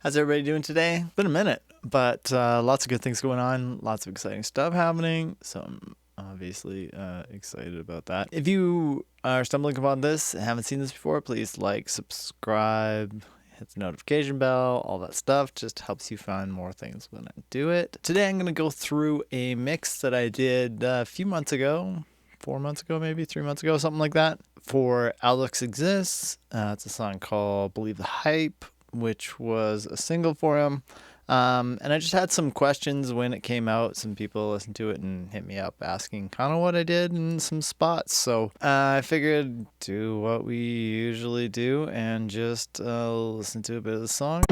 How's everybody doing today? Been a minute, but lots of good things going on, lots of exciting stuff happening, so I'm obviously excited about that. If you are stumbling upon this and haven't seen this before, please like, subscribe, hit the notification bell, all that stuff. Just helps you find more things when I do it. Today I'm going to go through a mix that I did a few months ago, 4 months ago, maybe 3 months ago, something like that, for alllllll Exists. It's a song called Believe the Hype, which was a single for him. And I just had some questions when it came out. Some people listened to it and hit me up asking kind of what I did in some spots. So I figured do what we usually do and just listen to a bit of the song.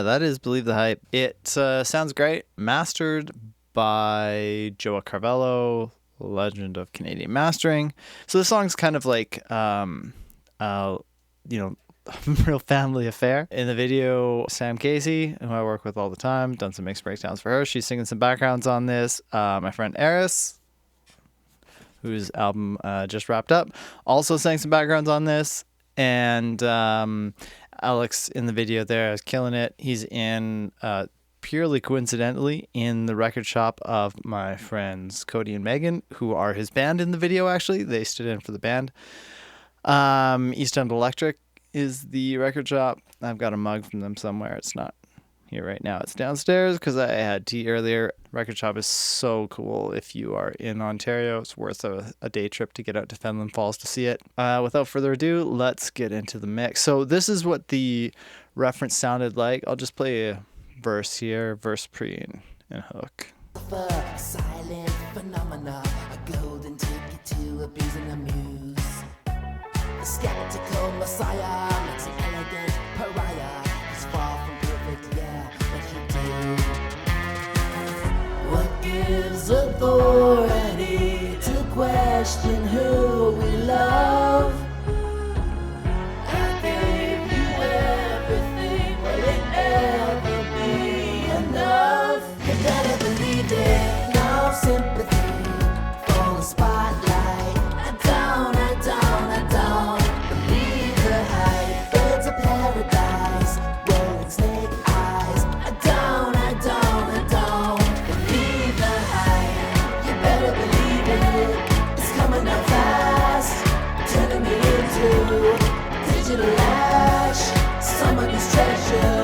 That is Believe the Hype. It sounds great. Mastered by Joao Carvalho, legend of Canadian mastering. So the song's kind of like, real family affair. In the video, Sam Casey, who I work with all the time, done some mixed breakdowns for her. She's singing some backgrounds on this. My friend Eris, whose album just wrapped up, also sang some backgrounds on this. And Alex in the video there is killing it. He's in, purely coincidentally, in the record shop of my friends Cody and Megan, who are his band in the video, actually. They stood in for the band. East End Electric is the record shop. I've got a mug from them somewhere. It's not here right now. It's downstairs because I had tea earlier. Record shop is so cool. If you are in Ontario, it's worth a day trip to get out to Fenelon Falls to see it. Without further ado, let's get into the mix. So this is what the reference sounded like. I'll just play a verse here, verse pre and hook. Silent phenomena, a golden ticket to abusing the muse. The skeptical messiah makes an elegant pariah. He's far from perfect, yeah, but you do. What gives authority to question who we love? I gave you everything, will it ever be enough? You better believe it, no sympathy for the spotlight. I don't believe the hype. Birds of paradise, rolling snake eyes. I don't believe the hype. You better believe it, it's coming out fast, turning me into digital ash. Somebody's treasure,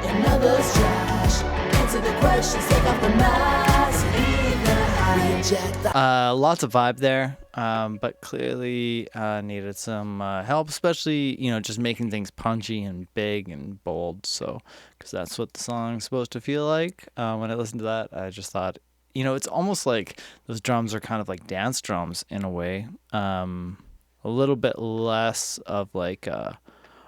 another's trash. Answer the questions, take off the mask, leave the hype. Reject the lots of vibe there, but clearly needed some help, especially, just making things punchy and big and bold. So, because that's what the song's supposed to feel like. When I listened to that, I just thought, it's almost like those drums are kind of like dance drums in a way. A little bit less of like a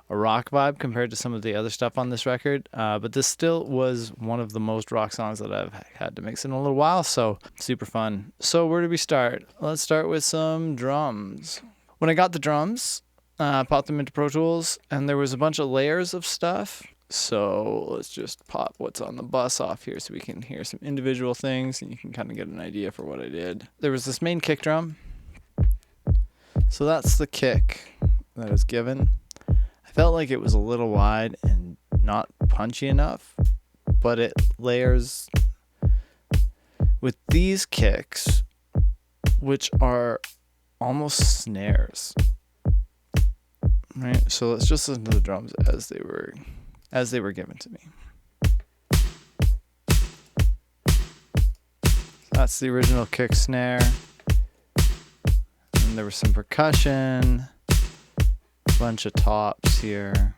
rock vibe compared to some of the other stuff on this record, but this still was one of the most rock songs that I've had to mix in a little while, so super fun. So where do we start? Let's start with some drums. When I got the drums, popped them into Pro Tools, and there was a bunch of layers of stuff. So let's just pop what's on the bus off here so we can hear some individual things and you can kind of get an idea for what I did. There was this main kick drum. So that's the kick. that is given. I felt like it was a little wide and not punchy enough, but it layers with these kicks, which are almost snares. Right, so let's just listen to the drums as they were given to me. That's the original kick snare. And there was some percussion, a bunch of tops here.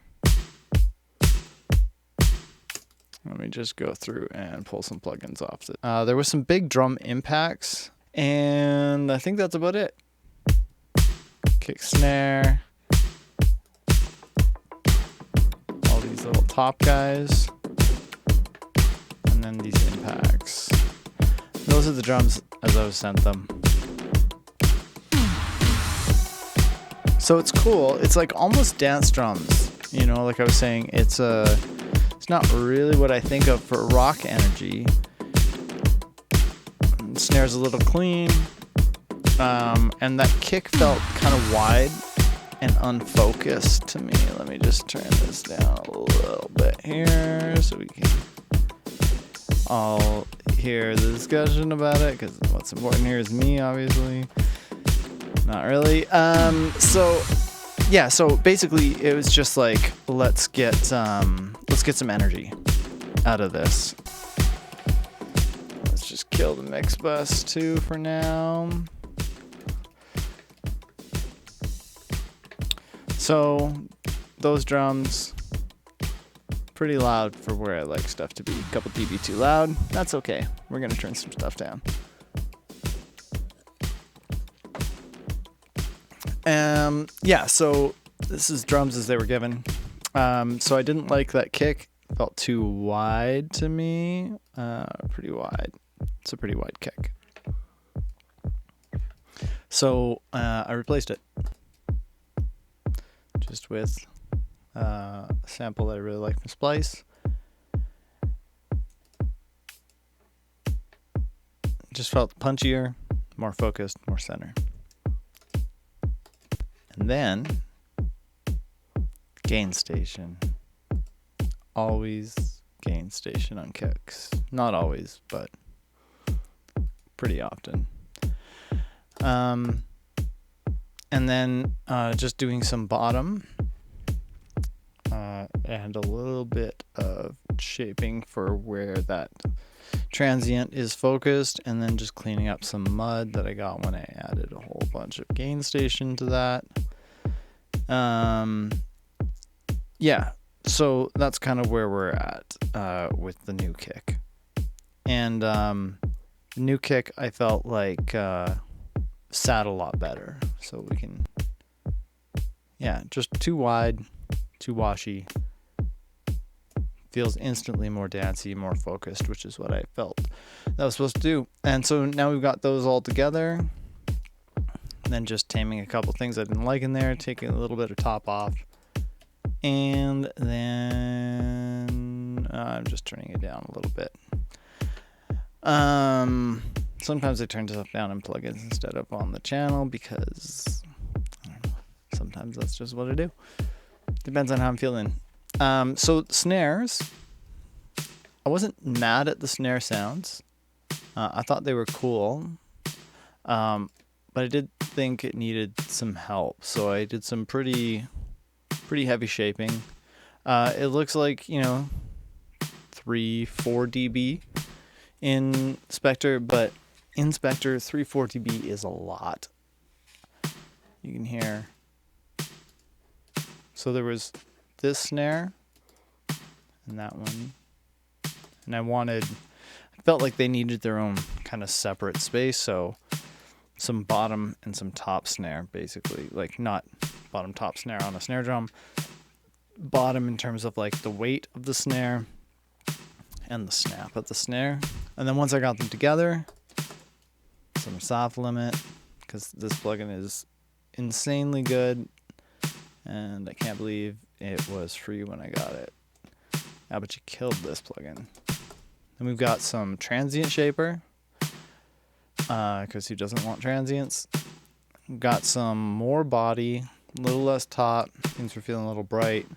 Let me just go through and pull some plugins off it. There was some big drum impacts, and I think that's about it. Kick snare. All these little top guys. And then these impacts. Those are the drums as I was sent them. So it's cool. It's like almost dance drums. You know, like I was saying, it's not really what I think of for rock energy. The snare's a little clean. And that kick felt kind of wide and unfocused to me. Let me just turn this down a little bit here so we can all hear the discussion about it, because what's important here is me, obviously. Not really. So basically it was just like, let's get some energy out of this. Let's just kill the mix bus too for now. So those drums, pretty loud for where I like stuff to be. A couple dB too loud. That's okay. We're gonna turn some stuff down. So this is drums as they were given. So I didn't like that kick. Felt too wide to me. Pretty wide. It's a pretty wide kick. So I replaced it. Just with a sample that I really like from Splice. Just felt punchier, more focused, more center. And then, gain station. Always gain station on kicks. Not always, but pretty often. And then just doing some bottom and a little bit of shaping for where that transient is focused, and then just cleaning up some mud that I got when I added a whole bunch of gain station to that. So that's kind of where we're at with the new kick. And the new kick I felt like sat a lot better. So we can, just too wide, too washy. Feels instantly more dancey, more focused, which is what I felt that was supposed to do. And so now we've got those all together. And then just taming a couple things I didn't like in there, taking a little bit of top off. And then I'm just turning it down a little bit. Sometimes I turn stuff down in plugins instead of on the channel because I don't know, sometimes that's just what I do. Depends on how I'm feeling. So snares, I wasn't mad at the snare sounds. I thought they were cool. But I did think it needed some help. So I did some pretty heavy shaping. It looks like, 3-4 dB in Spectre, but in Spectre 3-4 dB is a lot. You can hear. So there was this snare and that one, and I felt like they needed their own kind of separate space. So some bottom and some top snare, basically, like not bottom top snare on a snare drum, bottom in terms of like the weight of the snare and the snap of the snare. And then once I got them together, some soft limit, because this plugin is insanely good and I can't believe it was free when I got it. Yeah, but you killed this plugin. Then we've got some transient shaper, because who doesn't want transients? Got some more body A little less top. Things were feeling a little bright.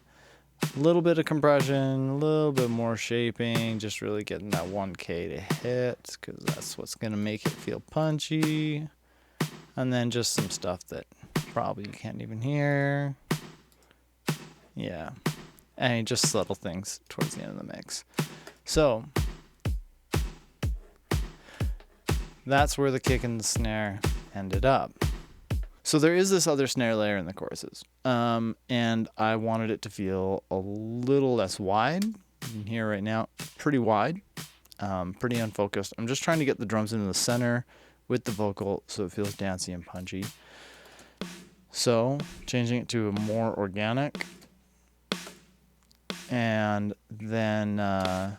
A little bit of compression, a little bit more shaping, just really getting that 1K to hit, because that's what's going to make it feel punchy. And then just some stuff that probably you can't even hear. Yeah. And just subtle things towards the end of the mix. So that's where the kick and the snare ended up. So there is this other snare layer in the choruses, and I wanted it to feel a little less wide. You can hear right now, pretty wide, pretty unfocused. I'm just trying to get the drums into the center with the vocal so it feels dancey and punchy. So changing it to a more organic, and then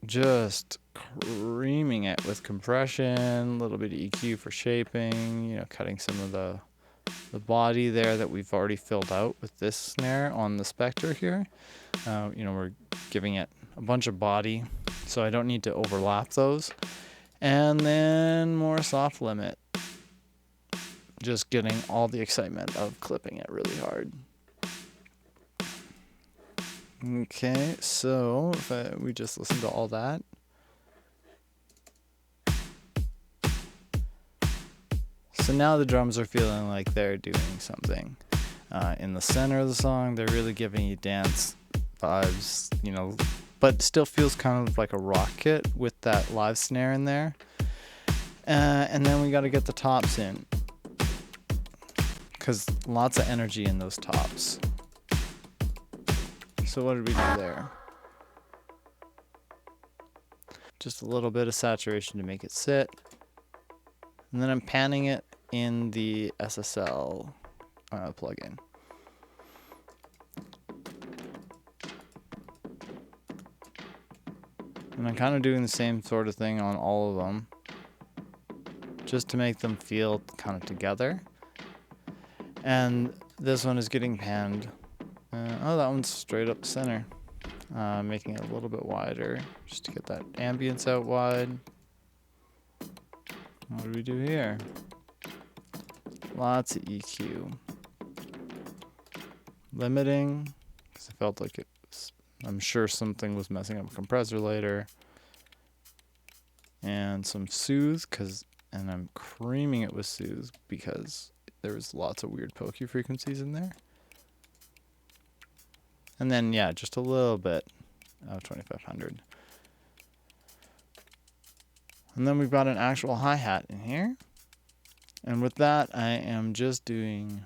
just creaming it with compression, a little bit of EQ for shaping, you know, cutting some of the body there that we've already filled out with this snare on the Spectre here. You know, we're giving it a bunch of body, so I don't need to overlap those. And then more soft limit, just getting all the excitement of clipping it really hard. Okay, so if we just listen to all that. So now the drums are feeling like they're doing something. In the center of the song, they're really giving you dance vibes, you know, but still feels kind of like a rock kit with that live snare in there. And then we got to get the tops in, because lots of energy in those tops. So what did we do there? Just a little bit of saturation to make it sit. And then I'm panning it in the SSL plugin. And I'm kind of doing the same sort of thing on all of them, just to make them feel kind of together. And this one is getting panned. Oh, that one's straight up center. Making it a little bit wider, just to get that ambience out wide. What do we do here? Lots of EQ. Limiting, because I felt like it was, I'm sure something was messing up a compressor later. And some soothe, and I'm creaming it with soothe because there was lots of weird pokey frequencies in there. And then, yeah, just a little bit of 2500. And then we've got an actual hi-hat in here. And with that, I am just doing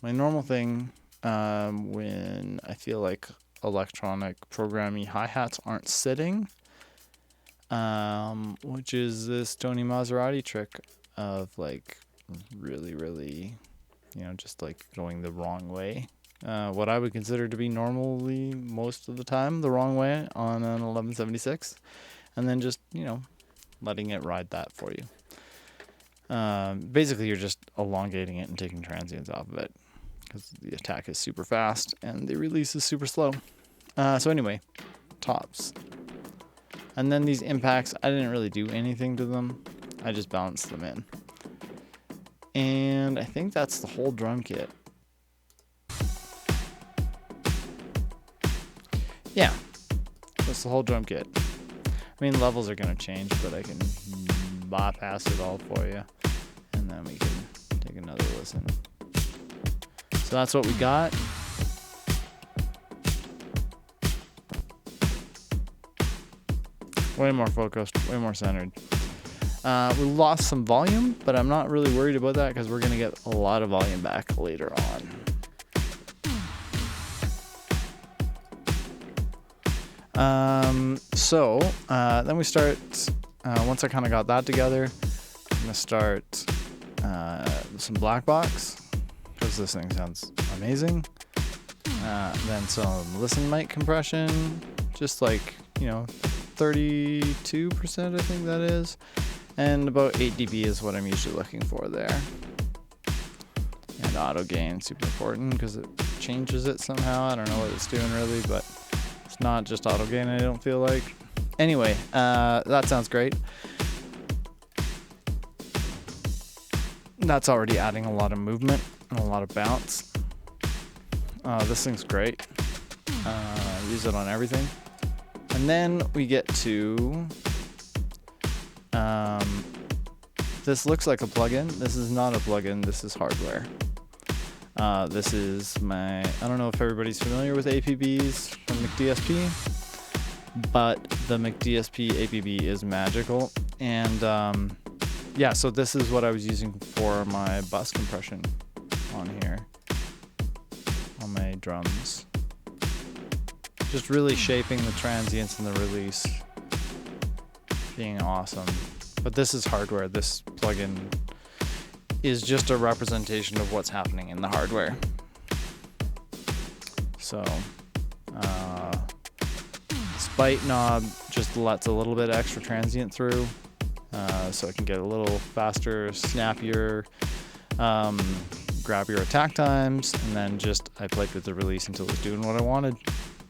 my normal thing when I feel like electronic programmy hi-hats aren't sitting, which is this Tony Maserati trick of like really, really, you know, just like going the wrong way. What I would consider to be normally most of the time the wrong way on an 1176, and then just, you know, letting it ride that for you. Basically, you're just elongating it and taking transients off of it, because the attack is super fast and the release is super slow. So anyway, tops. And then these impacts, I didn't really do anything to them. I just balanced them in. And I think that's the whole drum kit. Yeah, that's the whole drum kit. I mean, levels are going to change, but I can bypass it all for you. And then we can take another listen. So that's what we got. Way more focused, way more centered. We lost some volume, but I'm not really worried about that because we're going to get a lot of volume back later on. Then we start, once I kind of got that together, I'm going to start some black box, because this thing sounds amazing. Then some listen mic compression, just like, you know, 32% I think that is. And about 8 dB is what I'm usually looking for there. And auto gain, super important, because it changes it somehow. I don't know what it's doing really, but it's not just auto gain, I don't feel like. Anyway, that sounds great. that's already adding a lot of movement and a lot of bounce. This thing's great. Use it on everything. And then we get to, this looks like a plugin. This is not a plugin, this is hardware. This is I don't know if everybody's familiar with APBs from McDSP, but the McDSP APB is magical. And yeah, so this is what I was using for my bus compression on here, on my drums. Just really shaping the transients and the release, being awesome. But this is hardware. This plugin is just a representation of what's happening in the hardware. So, spite knob just lets a little bit extra transient through, so it can get a little faster, snappier, grabbier attack times, and then I played with the release until it was doing what I wanted.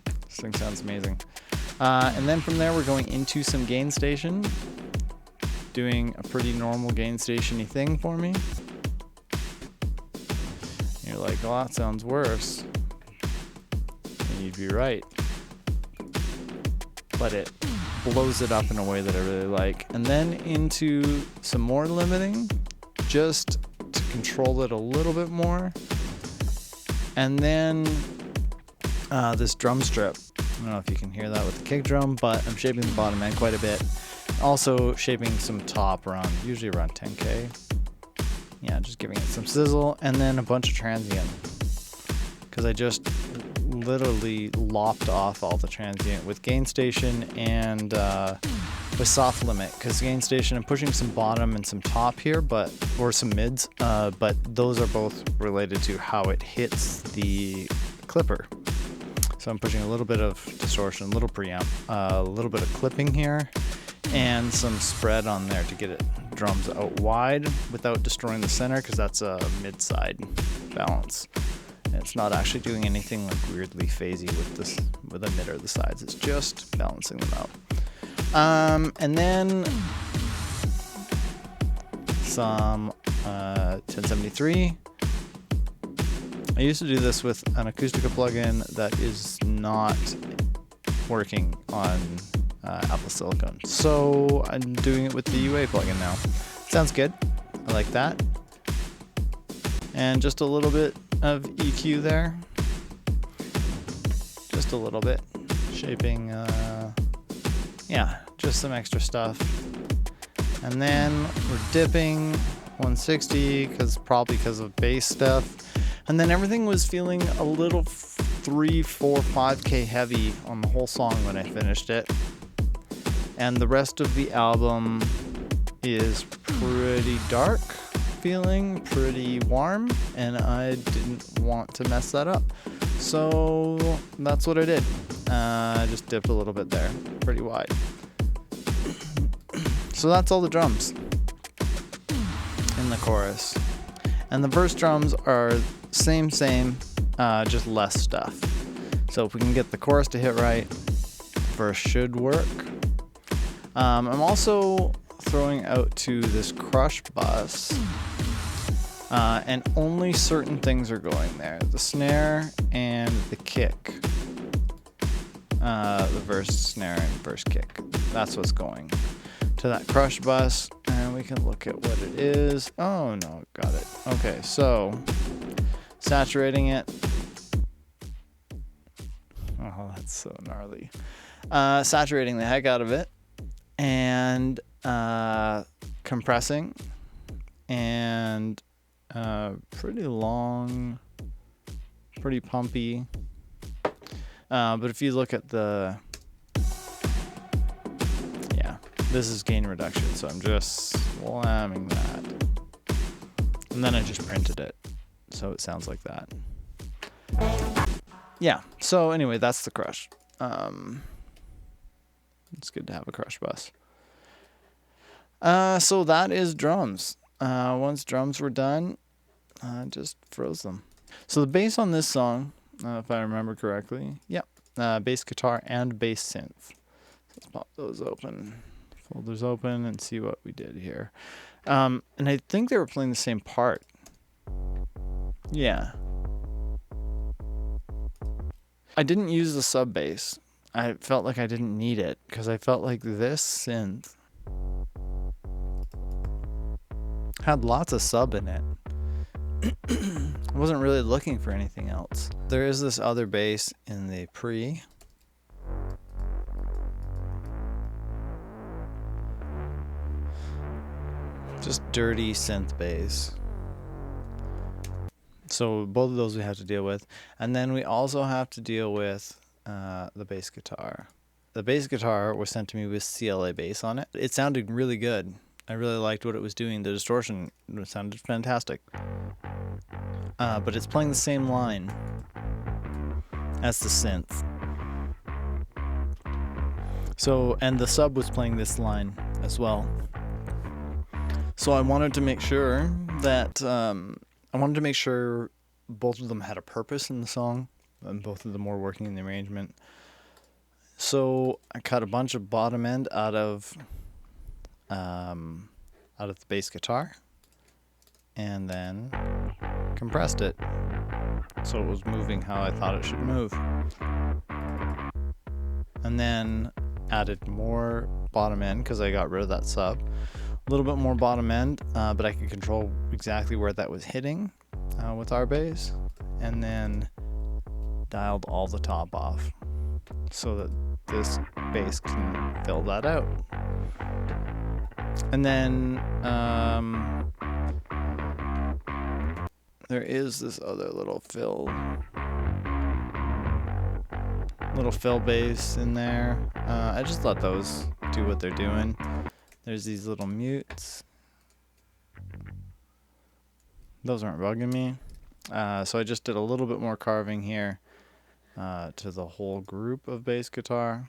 This thing sounds amazing. And then from there we're going into some gain station, doing a pretty normal gain station-y thing for me. You're like, oh, that sounds worse. And you'd be right. But it blows it up in a way that I really like. And then into some more limiting, just to control it a little bit more. And then this drum strip. I don't know if you can hear that with the kick drum, but I'm shaping the bottom end quite a bit. Also shaping some top usually around 10K. Yeah, just giving it some sizzle, and then a bunch of transient. Because I just literally lopped off all the transient with gain station and with soft limit. Because gain station, I'm pushing some bottom and some top here, or some mids, but those are both related to how it hits the clipper. So I'm pushing a little bit of distortion, a little preamp, a little bit of clipping here, and some spread on there to get it drums out wide without destroying the center, because that's a mid-side balance. And it's not actually doing anything like weirdly phasey with the mid or the sides. It's just balancing them out. And then some 1073. I used to do this with an Acoustica plugin that is not working on Apple Silicon. So I'm doing it with the UA plugin now. Sounds good. I like that. And just a little bit of EQ there. Just a little bit. Shaping, yeah, just some extra stuff. And then we're dipping 160, probably because of bass stuff. And then everything was feeling a little 3, 4, 5K heavy on the whole song when I finished it. And the rest of the album is pretty dark feeling, pretty warm, and I didn't want to mess that up. So that's what I did. I just dipped a little bit there, pretty wide. So that's all the drums in the chorus. And the verse drums are same, just less stuff. So if we can get the chorus to hit right, verse should work. I'm also throwing out to this crush bus, and only certain things are going there. The snare and the kick. The verse snare and verse kick. That's what's going to that crush bus, and we can look at what it is. Oh no, got it. Okay, so saturating it. Oh, that's so gnarly. Saturating the heck out of it, and compressing, and pretty long, pretty pumpy. But if you look at the, yeah, this is gain reduction, so I'm just slamming that. And then I just printed it, so it sounds like that. Yeah, so anyway, that's the crush. It's good to have a crush bus. So that is drums. Once drums were done, I just froze them. So the bass on this song, if I remember correctly, bass guitar and bass synth. Let's pop those open, folders open, and see what we did here. And I think they were playing the same part. Yeah. I didn't use the sub bass. I felt like I didn't need it because I felt like this synth had lots of sub in it. I wasn't really looking for anything else. There is this other bass in the pre. Just dirty synth bass. So both of those we have to deal with. And then we also have to deal with the bass guitar. The bass guitar was sent to me with CLA bass on it. It sounded really good. I really liked what it was doing. The distortion sounded fantastic. But it's playing the same line as the synth. So, and the sub was playing this line as well. So I wanted to make sure that, both of them had a purpose in the song, and both of them were working in the arrangement. So I cut a bunch of bottom end out of the bass guitar, and then compressed it so it was moving how I thought it should move. And then added more bottom end because I got rid of that sub. A little bit more bottom end, but I could control exactly where that was hitting with our bass, and then dialed all the top off so that this bass can fill that out. And then there is this other little fill bass in there. I just let those do what they're doing. There's these little mutes. Those aren't bugging me. So I just did a little bit more carving here to the whole group of bass guitar.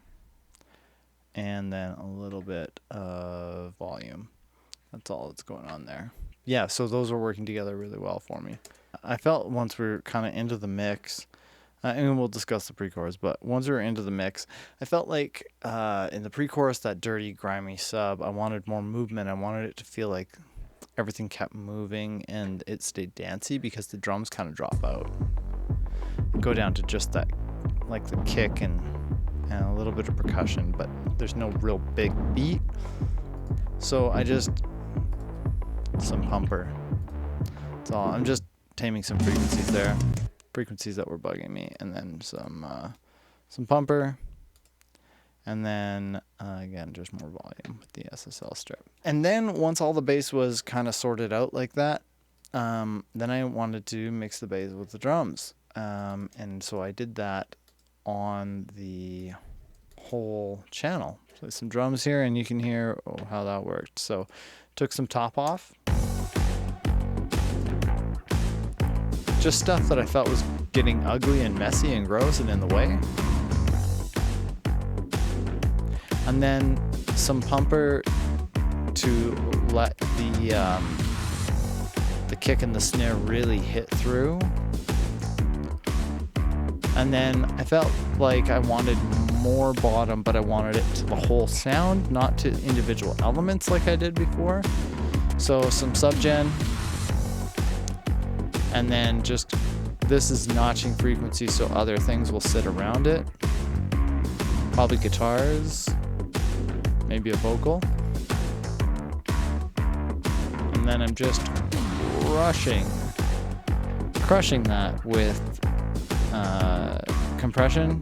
And then a little bit of volume. That's all that's going on there. Yeah, so those are working together really well for me. I felt once we were kind of into the mix, and we'll discuss the pre-chorus, but once we were into the mix, I felt like in the pre-chorus, that dirty, grimy sub, I wanted more movement. I wanted it to feel like everything kept moving and it stayed dancey because the drums kind of drop out. Go down to just that, like the kick and a little bit of percussion, but there's no real big beat. So I just, some pumper. That's all. I'm just taming some frequencies there. Frequencies that were bugging me, and then some pumper, and then again just more volume with the SSL strip. And then once all the bass was kind of sorted out like that, then I wanted to mix the bass with the drums, and so I did that on the whole channel. So some drums here, and you can hear how that worked. So took some top off. Just stuff that I felt was getting ugly and messy and gross and in the way. And then some pumper to let the kick and the snare really hit through. And then I felt like I wanted more bottom, but I wanted it to the whole sound, not to individual elements like I did before. So some subgen. And then just, this is notching frequency so other things will sit around it. Probably guitars, maybe a vocal. And then I'm just crushing that with compression.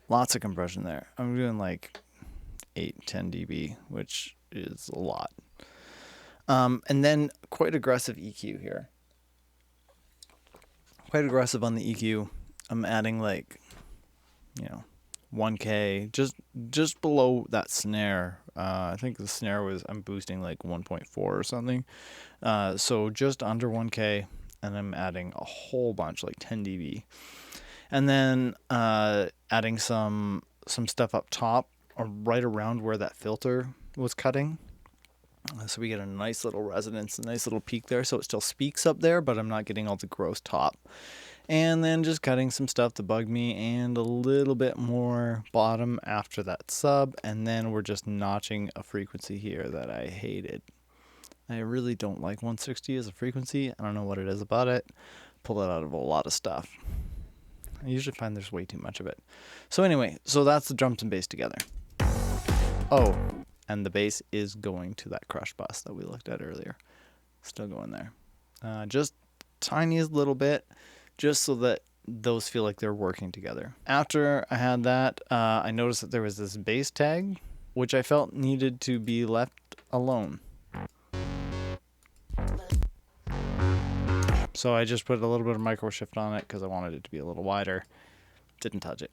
Lots of compression there. I'm doing like 8-10 dB, which is a lot. And then quite aggressive EQ here. Quite aggressive on the EQ. I'm adding like, 1K, just below that snare. I think the snare I'm boosting like 1.4 or something. So just under 1K, and I'm adding a whole bunch, like 10 dB. And then adding some stuff up top, or right around where that filter was cutting. So we get a nice little resonance, a nice little peak there. So it still speaks up there, but I'm not getting all the gross top. And then just cutting some stuff that bugged me and a little bit more bottom after that sub. And then we're just notching a frequency here that I hated. I really don't like 160 as a frequency. I don't know what it is about it. Pull it out of a lot of stuff. I usually find there's way too much of it. So anyway, so that's the drums and bass together. Oh, and the bass is going to that crush bus that we looked at earlier. Still going there. Just tiniest little bit, just so that those feel like they're working together. After I had that, I noticed that there was this bass tag, which I felt needed to be left alone. So I just put a little bit of micro shift on it because I wanted it to be a little wider. Didn't touch it.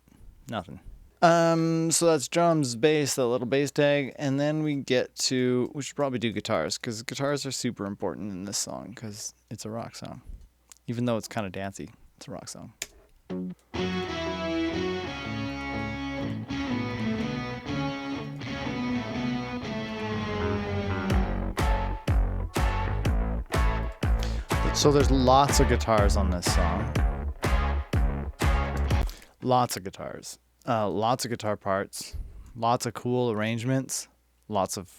Nothing. So that's drums, bass, that little bass tag, and then we should probably do guitars, because guitars are super important in this song, because it's a rock song. Even though it's kind of dancey, it's a rock song. So there's lots of guitars on this song. Lots of guitars. Lots of guitar parts. Lots of cool arrangements. Lots of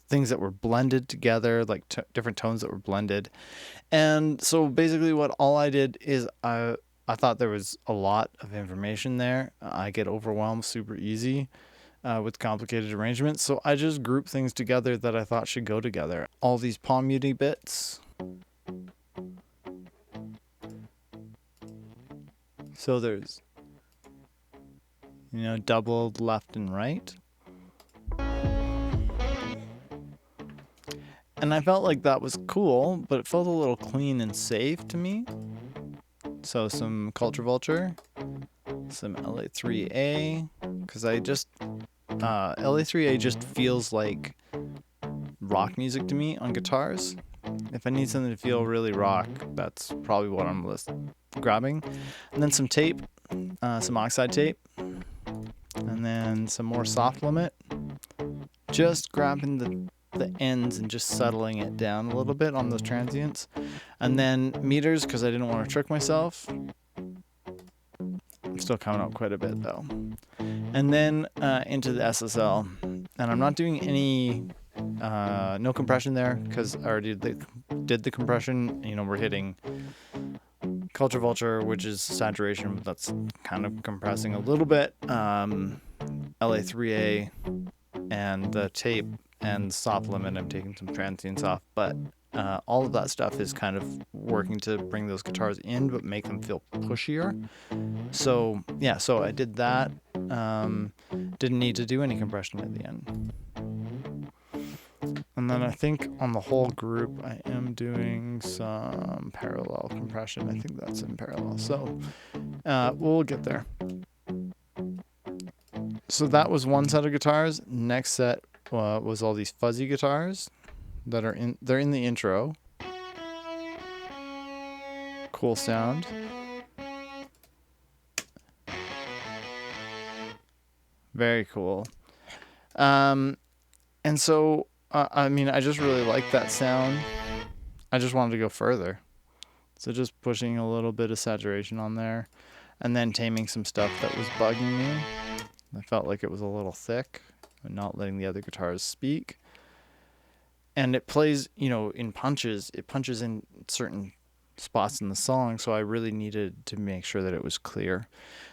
things that were blended together, like different tones that were blended. And so basically all I did is I thought there was a lot of information there. I get overwhelmed super easy with complicated arrangements. So I just grouped things together that I thought should go together. All these palm muting bits. So there's, doubled left and right. And I felt like that was cool, but it felt a little clean and safe to me. So some Culture Vulture, some LA3A, because LA3A just feels like rock music to me on guitars. If I need something to feel really rock, that's probably what I'm grabbing. And then some tape, some oxide tape, and then some more soft limit. Just grabbing the ends and just settling it down a little bit on those transients. And then meters, because I didn't want to trick myself. I'm still coming up quite a bit though. And then into the SSL. And I'm not doing any no compression there, because I already did the compression. We're hitting Culture Vulture, which is saturation, but that's kind of compressing a little bit. LA3A and the tape and soft limit, I'm taking some transients off, but all of that stuff is kind of working to bring those guitars in but make them feel pushier. So yeah, so I did that. Didn't need to do any compression at the end. And then I think on the whole group I am doing some parallel compression. I think that's in parallel, so we'll get there. So that was one set of guitars. Next set was all these fuzzy guitars that they're in the intro. Cool sound. Very cool. And so I just really liked that sound. I just wanted to go further. So just pushing a little bit of saturation on there, and then taming some stuff that was bugging me. I felt like it was a little thick, and not letting the other guitars speak. And it plays, in punches. It punches in certain spots in the song, so I really needed to make sure that it was clear.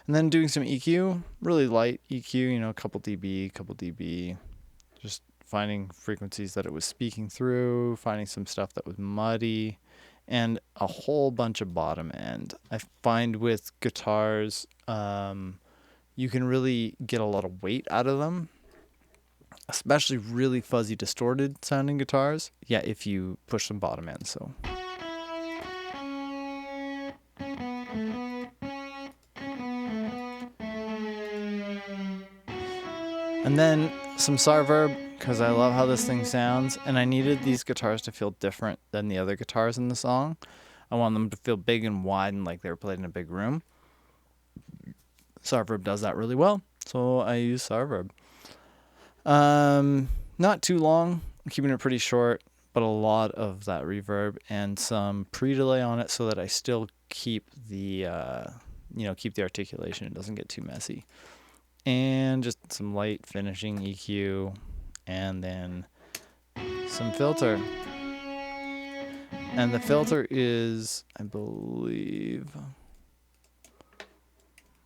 And then doing some EQ, really light EQ, a couple dB, just finding frequencies that it was speaking through, finding some stuff that was muddy, and a whole bunch of bottom end. I find with guitars, you can really get a lot of weight out of them, especially really fuzzy, distorted sounding guitars. Yeah, if you push some bottom end, so. And then some Sarverb, because I love how this thing sounds, and I needed these guitars to feel different than the other guitars in the song. I want them to feel big and wide and like they were played in a big room. Sarverb does that really well, so I use Sarverb. Not too long. I'm keeping it pretty short, but a lot of that reverb and some pre-delay on it so that I still keep the keep the articulation. It doesn't get too messy. And just some light finishing EQ, and then some filter. And the filter is, I believe,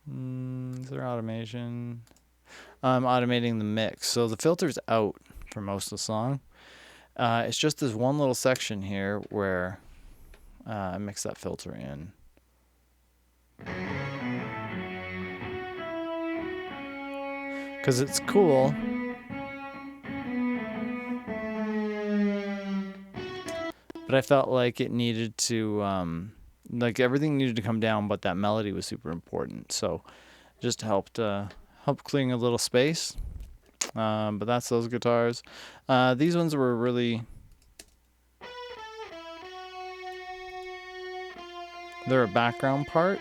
is there automation? I'm automating the mix. So the filter's out for most of the song. It's just this one little section here where I mix that filter in. Because it's cool. But I felt like it needed to, everything needed to come down, but that melody was super important. So just helped clearing a little space. But that's those guitars. These ones were really, they're a background part.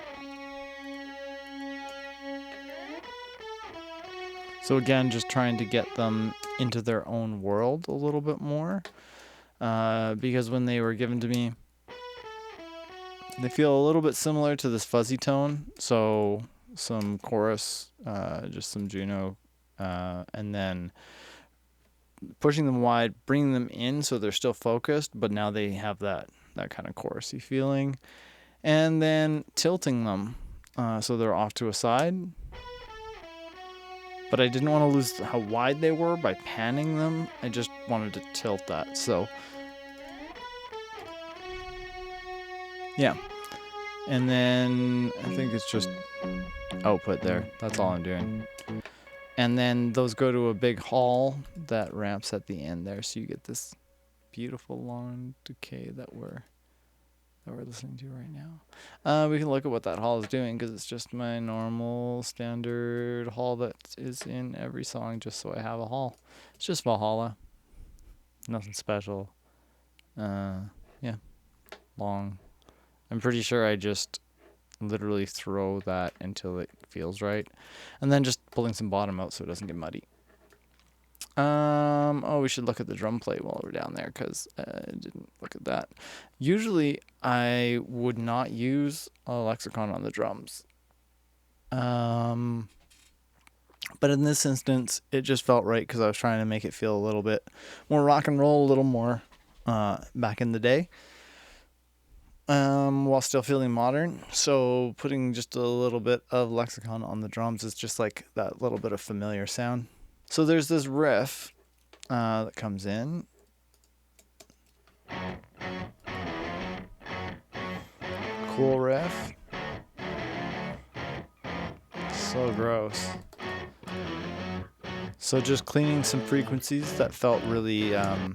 So again, just trying to get them into their own world a little bit more. Because when they were given to me, they feel a little bit similar to this fuzzy tone. So some chorus, just some Juno, and then pushing them wide, bringing them in so they're still focused, but now they have that kind of chorusy feeling. And then tilting them so they're off to a side. But I didn't want to lose how wide they were by panning them. I just wanted to tilt that. So yeah. And then I think it's just output there. That's all I'm doing. And then those go to a big hall that ramps at the end there. So you get this beautiful long decay that we're listening to right now. We can look at what that hall is doing because it's just my normal standard hall that is in every song just so I have a hall. It's just Valhalla. Nothing special. Yeah. Long. I'm pretty sure I just literally throw that until it feels right. And then just pulling some bottom out so it doesn't get muddy. We should look at the drum plate while we're down there because I didn't look at that. Usually I would not use a lexicon on the drums. But in this instance, it just felt right because I was trying to make it feel a little bit more rock and roll, a little more back in the day. While still feeling modern. So putting just a little bit of lexicon on the drums is just like that little bit of familiar sound. So there's this riff that comes in. Cool riff. So gross. So just cleaning some frequencies that felt really, I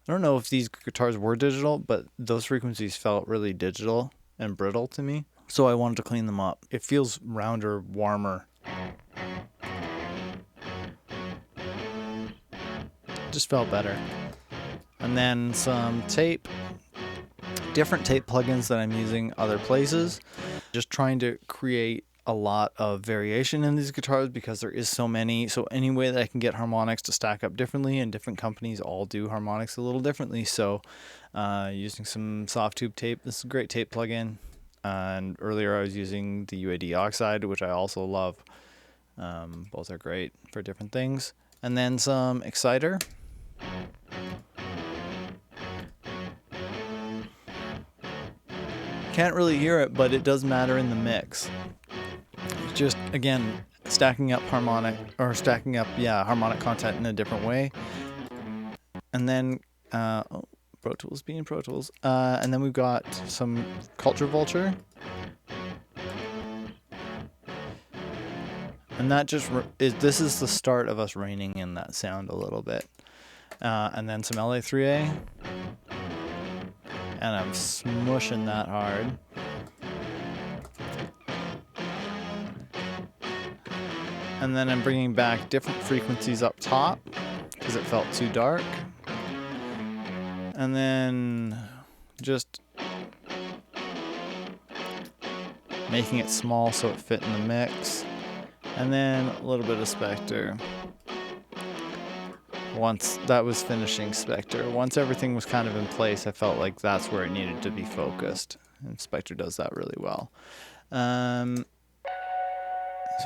don't know if these guitars were digital, but those frequencies felt really digital and brittle to me. So I wanted to clean them up. It feels rounder, warmer. Just felt better. And then some tape, different tape plugins that I'm using other places. Just trying to create a lot of variation in these guitars because there is so many. So any way that I can get harmonics to stack up differently, and different companies all do harmonics a little differently. So using some soft tube tape. This is a great tape plugin. And earlier I was using the UAD Oxide, which I also love. Both are great for different things. And then some exciter. Can't really hear it, but it does matter in the mix. It's just, again, stacking up harmonic content in a different way. And then Pro Tools being Pro Tools. And then we've got some Culture Vulture. And that just this is the start of us reining in that sound a little bit. And then some LA3A. And I'm smushing that hard. And then I'm bringing back different frequencies up top because it felt too dark. And then just making it small so it fit in the mix. And then a little bit of Spectre. once that was finishing Spectre. Once everything was kind of in place, I felt like that's where it needed to be focused. And Spectre does that really well. So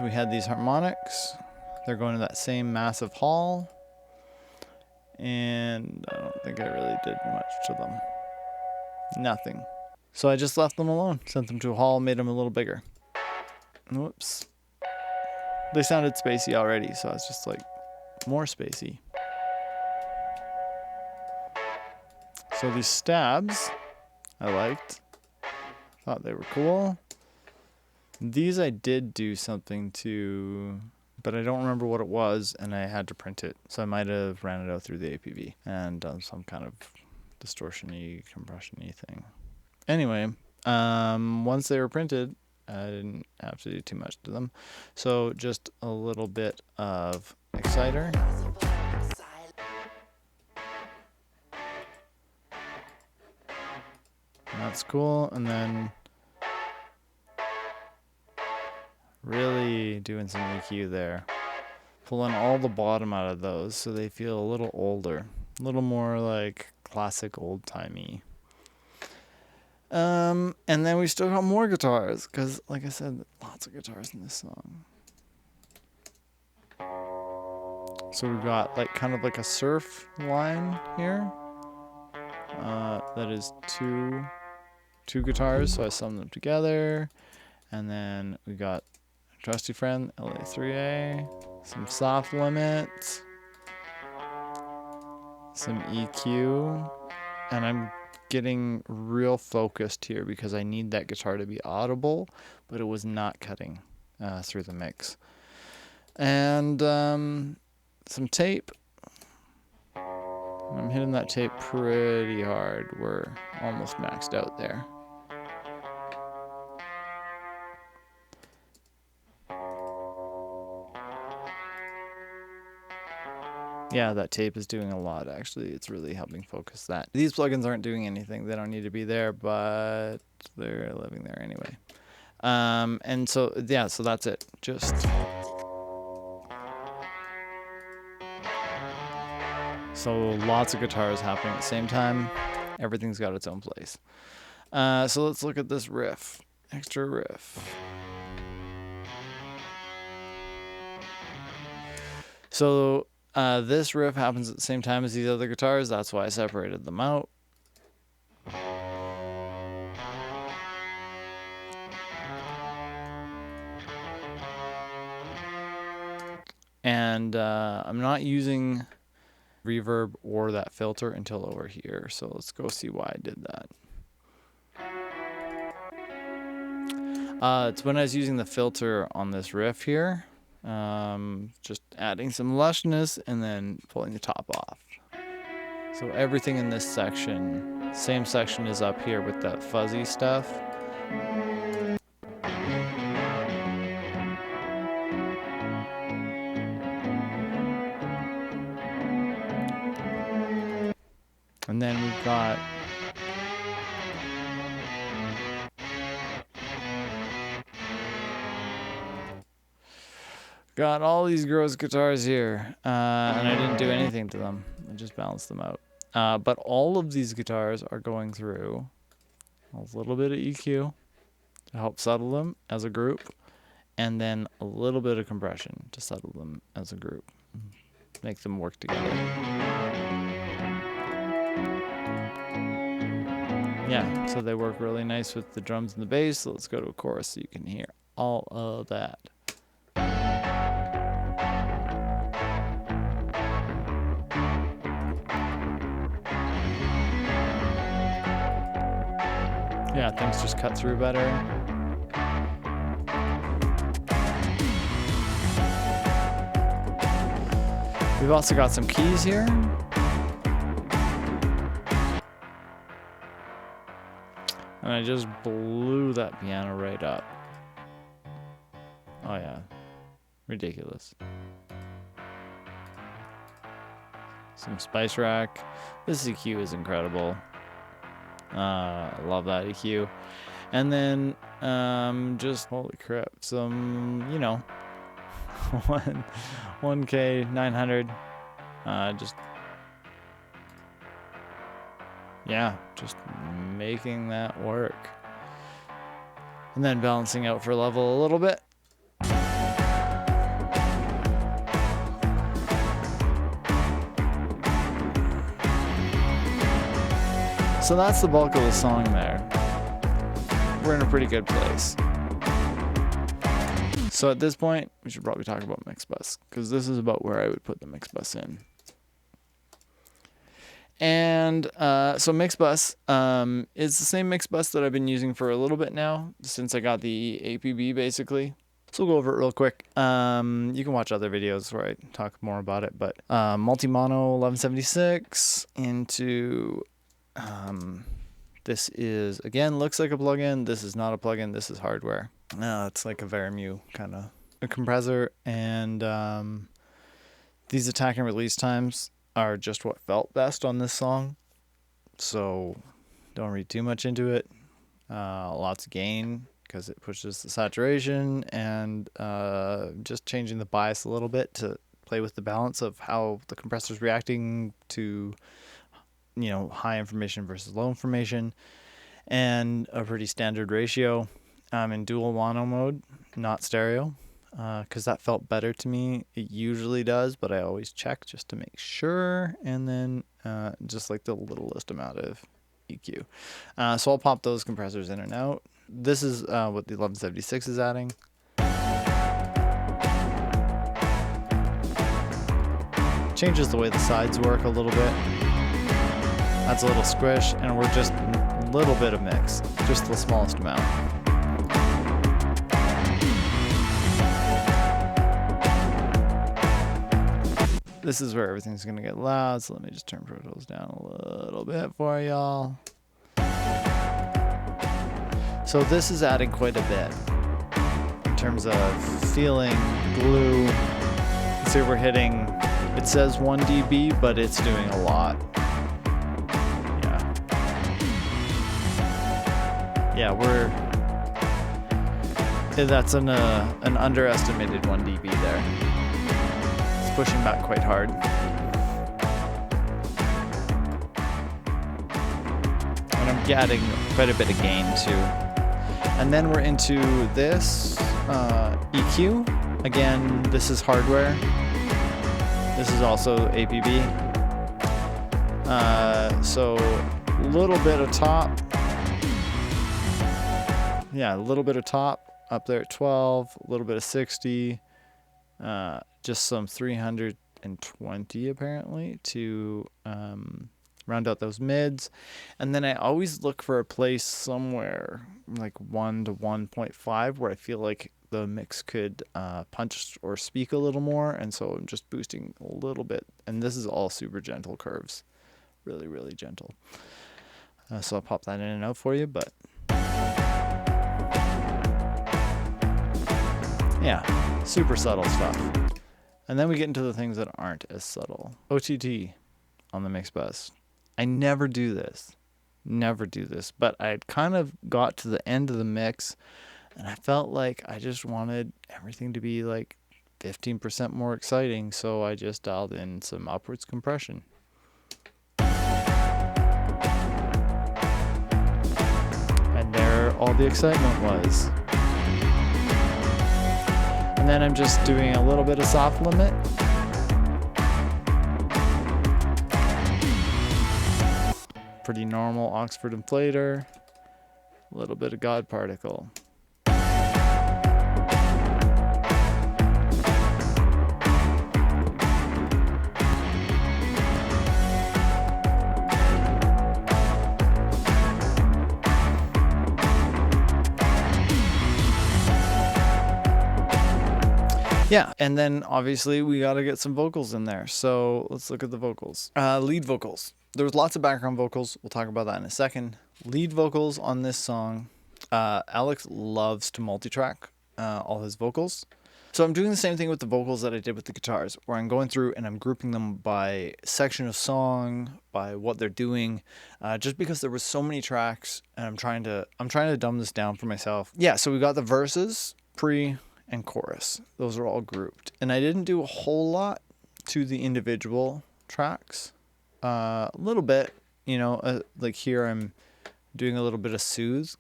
we had these harmonics. They're going to that same massive hall. And I don't think I really did much to them. Nothing. So I just left them alone. Sent them to a hall, made them a little bigger. Whoops. They sounded spacey already, so I was just like, more spacey. So these stabs, I liked. Thought they were cool. These I did do something to, but I don't remember what it was, and I had to print it. So I might have ran it out through the APB and done some kind of distortion-y, compression-y thing. Anyway, once they were printed, I didn't have to do too much to them. So just a little bit of exciter. That's cool. And then really doing some EQ there. Pulling all the bottom out of those so they feel a little older. A little more like classic old-timey. And then we still got more guitars because, like I said, lots of guitars in this song. So we've got like kind of like a surf line here. That is two guitars, so I summed them together. And then we got trusty friend LA3A, some soft limits, some EQ, and I'm getting real focused here because I need that guitar to be audible, but it was not cutting through the mix. And some tape. I'm hitting that tape pretty hard. We're almost maxed out there. Yeah, that tape is doing a lot, actually. It's really helping focus that. These plugins aren't doing anything. They don't need to be there, but they're living there anyway. And so, yeah, so that's it. Just... So lots of guitars happening at the same time. Everything's got its own place. So let's look at this riff. Extra riff. So this riff happens at the same time as these other guitars. That's why I separated them out. And I'm not using reverb or that filter until over here. So let's go see why I did that. It's when I was using the filter on this riff here. Just adding some lushness and then pulling the top off. So everything in this section, same section is up here with that fuzzy stuff. And then we've got all these gross guitars here, and I didn't do anything to them. I just balanced them out. But all of these guitars are going through a little bit of EQ to help settle them as a group, and then a little bit of compression to settle them as a group, make them work together. Yeah, so they work really nice with the drums and the bass. So let's go to a chorus so you can hear all of that. Yeah, things just cut through better. We've also got some keys here. And I just blew that piano right up. Oh yeah, ridiculous. Some spice rack. This EQ is incredible. I love that EQ. And then just holy crap, some 1K 900 Just making that work. And then balancing out for level a little bit. So that's the bulk of the song there. We're in a pretty good place. So at this point, we should probably talk about mix bus, because this is about where I would put the mix bus in. And so mix bus is the same mix bus that I've been using for a little bit now, since I got the APB basically. So we'll go over it real quick. You can watch other videos where I talk more about it, but multi-mono 1176 into... this is, again, looks like a plugin. This is not a plugin. This is hardware. It's like a Varimu kind of a compressor. And these attack and release times are just what felt best on this song. So don't read too much into it. Lots of gain because it pushes the saturation, and just changing the bias a little bit to play with the balance of how the compressor's reacting to, you know, high information versus low information, and a pretty standard ratio. I'm in dual mono mode, not stereo, because that felt better to me. It usually does, but I always check just to make sure. And then just like the littlest amount of EQ. So I'll pop those compressors in and out. This is what the 1176 is adding. Changes the way the sides work a little bit. That's a little squish, and we're just a little bit of mix, just the smallest amount. This is where everything's gonna get loud, so let me just turn Pro Tools down a little bit for y'all. So this is adding quite a bit in terms of feeling, glue. See, we're hitting, it says 1 dB, but it's doing a lot. Yeah, that's an underestimated 1 dB there. It's pushing back quite hard. And I'm getting quite a bit of gain too. And then we're into this EQ. Again, this is hardware. This is also APB. So a little bit of top. Yeah, a little bit of top up there at 12, a little bit of 60, just some 320 apparently to round out those mids. And then I always look for a place somewhere like 1 to 1.5 where I feel like the mix could punch or speak a little more. And so I'm just boosting a little bit. And this is all super gentle curves, really, really gentle. So I'll pop that in and out for you, but... yeah, super subtle stuff. And then we get into the things that aren't as subtle. OTT on the mix bus. I never do this. But I kind of got to the end of the mix, and I felt like I just wanted everything to be like 15% more exciting, so I just dialed in some upwards compression. And there all the excitement was. And then I'm just doing a little bit of soft limit. Pretty normal Oxford inflator. A little bit of God particle. Yeah, and then obviously we got to get some vocals in there. So let's look at the vocals. Lead vocals. There was lots of background vocals. We'll talk about that in a second. Lead vocals on this song. Alex loves to multi-track all his vocals. So I'm doing the same thing with the vocals that I did with the guitars, where I'm going through and I'm grouping them by section of song, by what they're doing, just because there was so many tracks, and I'm trying to dumb this down for myself. Yeah, so we got the verses, pre, and chorus. Those are all grouped. And I didn't do a whole lot to the individual tracks. A little bit, you know, like here I'm doing a little bit of soothe.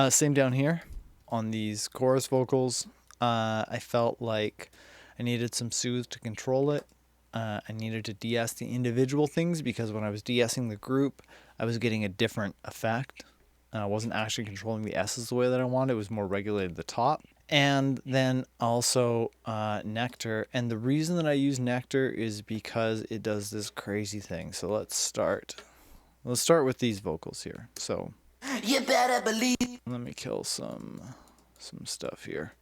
Same down here on these chorus vocals. I felt like I needed some soothe to control it. I needed to de-ess the individual things because when I was de-essing the group, I was getting a different effect. I wasn't actually controlling the S's the way that I wanted. It was more regulated at the top. And then also Nectar. And the reason that I use Nectar is because it does this crazy thing. So let's start. Let's start with these vocals here. So You better believe. let me kill some stuff here.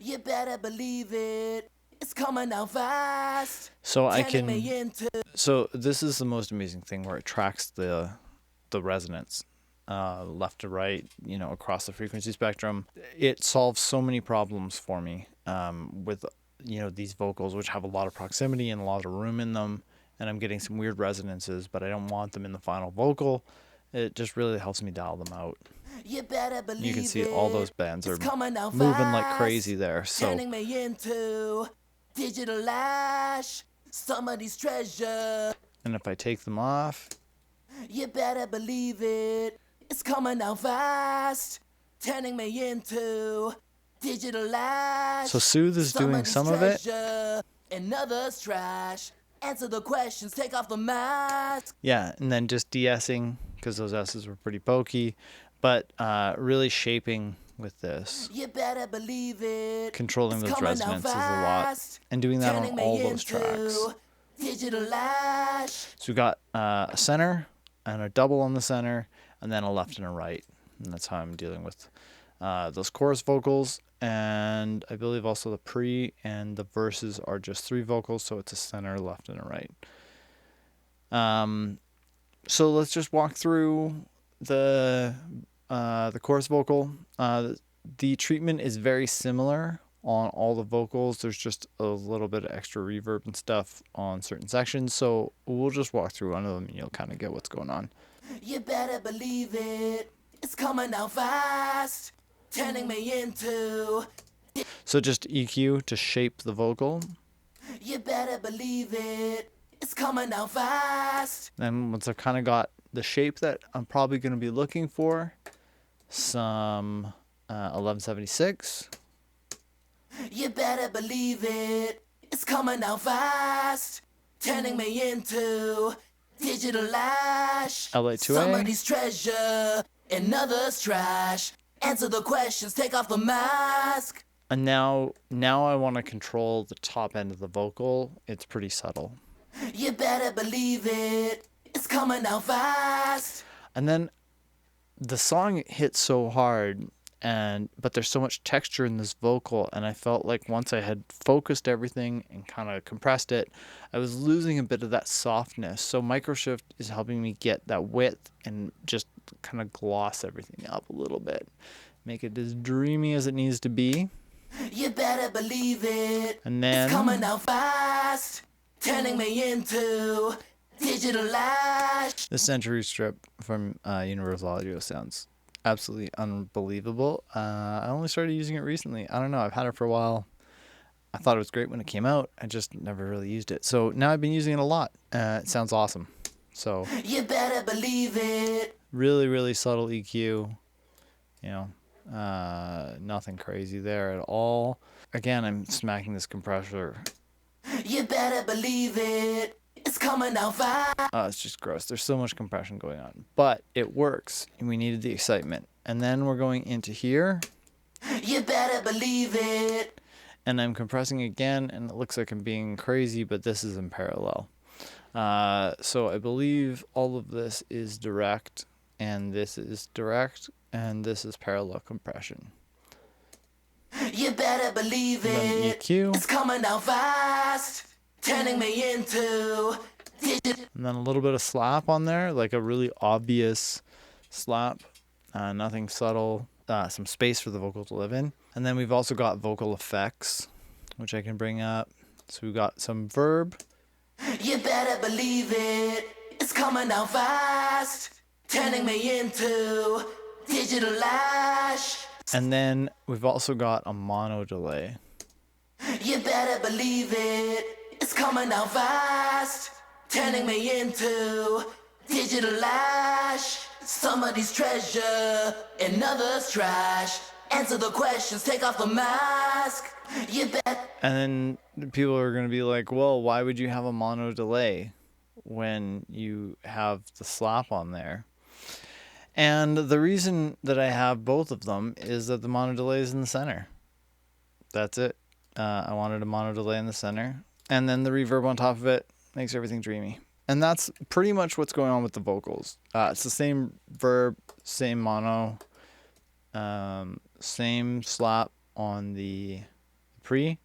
You better believe it. It's coming out fast. So I Turning can. me into. So this is the most amazing thing where it tracks the resonance, left to right, you know, across the frequency spectrum. It solves so many problems for me with, you know, these vocals, which have a lot of proximity and a lot of room in them, and I'm getting some weird resonances, but I don't want them in the final vocal. It just really helps me dial them out. You better believe. You can see all those bands are It's coming out moving like fast. crazy there. So Turning me into digital ash. Somebody's treasure. and if I take them off, You better believe it. It's coming out fast. Turning me into digital ash. so Soothe is doing Somebody's some of it. treasure, and others trash. Answer the questions, take off the mask. Yeah, and then just de-essing because those S's were pretty pokey, but really shaping with this, You better believe it. controlling It's those coming out resonances a lot, fast. and doing that on Turning me all those into tracks. digital ash. So we got a center and a double on the center, and then a left and a right, and that's how I'm dealing with those chorus vocals. And I believe also the pre and the verses are just 3 vocals, so it's a center, left, and a right. So let's just walk through the chorus vocal. The treatment is very similar on all the vocals. There's just a little bit of extra reverb and stuff on certain sections, so we'll just walk through one of them and you'll kind of get what's going on. You better believe it. It's coming out fast. Turning me into. So just EQ to shape the vocal. You better believe it. It's coming out fast. Then once I've kind of got the shape that I'm probably going to be looking for, some 1176. You better believe it. It's coming out fast. Turning me into digital ash. LA2A. Somebody's treasure and others trash. Answer the questions, take off the mask. And now I want to control the top end of the vocal. It's pretty subtle. You better believe it. It's coming out fast. And then the song hits so hard, but there's so much texture in this vocal, and I felt like once I had focused everything and kind of compressed it, I was losing a bit of that softness. So Microshift is helping me get that width and just kind of gloss everything up a little bit, make it as dreamy as it needs to be. You better believe it. And then It's coming out fast. Turning me into digital ash. the Century strip from Universal Audio sounds absolutely unbelievable. I only started using it recently. I don't know. I've had it for a while. I thought it was great when it came out. I just never really used it. So now I've been using it a lot. It sounds awesome. So You better believe it. really, really subtle EQ. You know, nothing crazy there at all. Again, I'm smacking this compressor. You better believe it. It's coming out fast. It's just gross. There's so much compression going on, but it works, and we needed the excitement. And then we're going into here, You better believe it. and I'm compressing again, and it looks like I'm being crazy, but this is in parallel. So I believe all of this is direct, and this is direct, and this is parallel compression. You better believe And then it. EQ, It's coming out fast. Turning me into digital. and then a little bit of slap on there, like a really obvious slap. Nothing subtle. Some space for the vocal to live in. And then we've also got vocal effects, which I can bring up. So we've got some verb. You better believe it. It's coming out fast. Turning me into digital ash. And then we've also got a mono delay. You better believe it. It's coming down fast, turning me into digital ash. Somebody's treasure and others trash. Answer the questions, take off the mask. You bet. And then people are going to be like, well, why would you have a mono delay when you have the slap on there? And the reason that I have both of them is that the mono delay is in the center. That's it. I wanted a mono delay in the center. And then the reverb on top of it makes everything dreamy. And that's pretty much what's going on with the vocals. It's the same verb, same mono, same slap on the pre,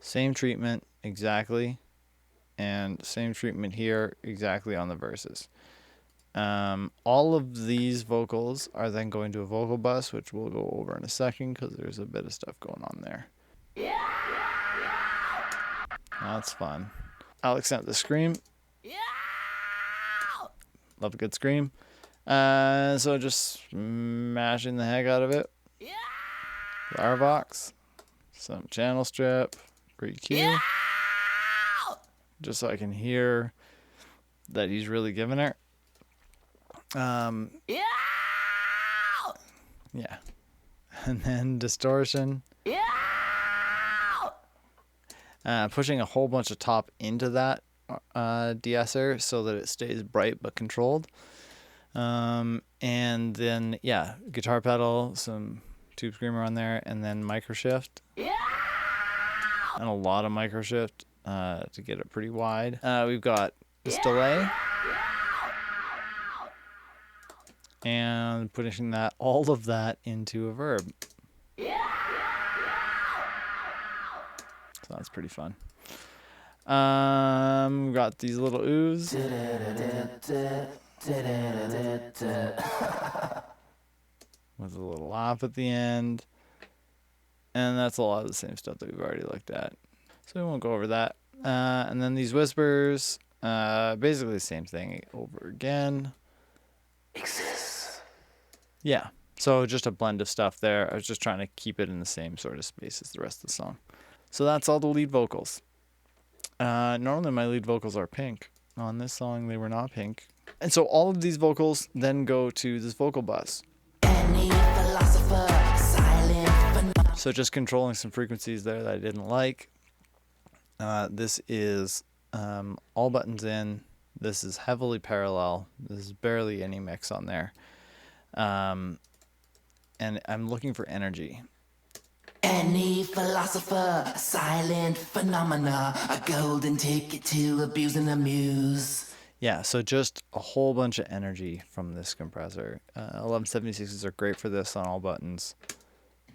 same treatment exactly, and same treatment here exactly on the verses. All of these vocals are then going to a vocal bus, which we'll go over in a second because there's a bit of stuff going on there. That's fun. Alex sent the scream. Love a good scream. So just smashing the heck out of it. Flower box. Some channel strip. Pre-Q. Just so I can hear that he's really giving her. Yeah. And then distortion. Pushing a whole bunch of top into that de-esser so that it stays bright but controlled. And then, yeah, guitar pedal, some tube screamer on there, and then micro shift. And a lot of micro shift to get it pretty wide. We've got this delay. And putting that, all of that into a verb. So that's pretty fun. We've got these little oohs. With a little laugh at the end. And that's a lot of the same stuff that we've already looked at. So we won't go over that. And then these whispers, basically the same thing over again. Exists. Yeah. So just a blend of stuff there. I was just trying to keep it in the same sort of space as the rest of the song. So that's all the lead vocals. Normally my lead vocals are pink. On this song, they were not pink. And so all of these vocals then go to this vocal bus. Any philosopher, silent but So just controlling some frequencies there that I didn't like. This is all buttons in. This is heavily parallel. This is barely any mix on there. And I'm looking for energy. any philosopher, a silent phenomena, a golden ticket to abuse and amuse. Yeah, so just a whole bunch of energy from this compressor. 1176s are great for this on all buttons.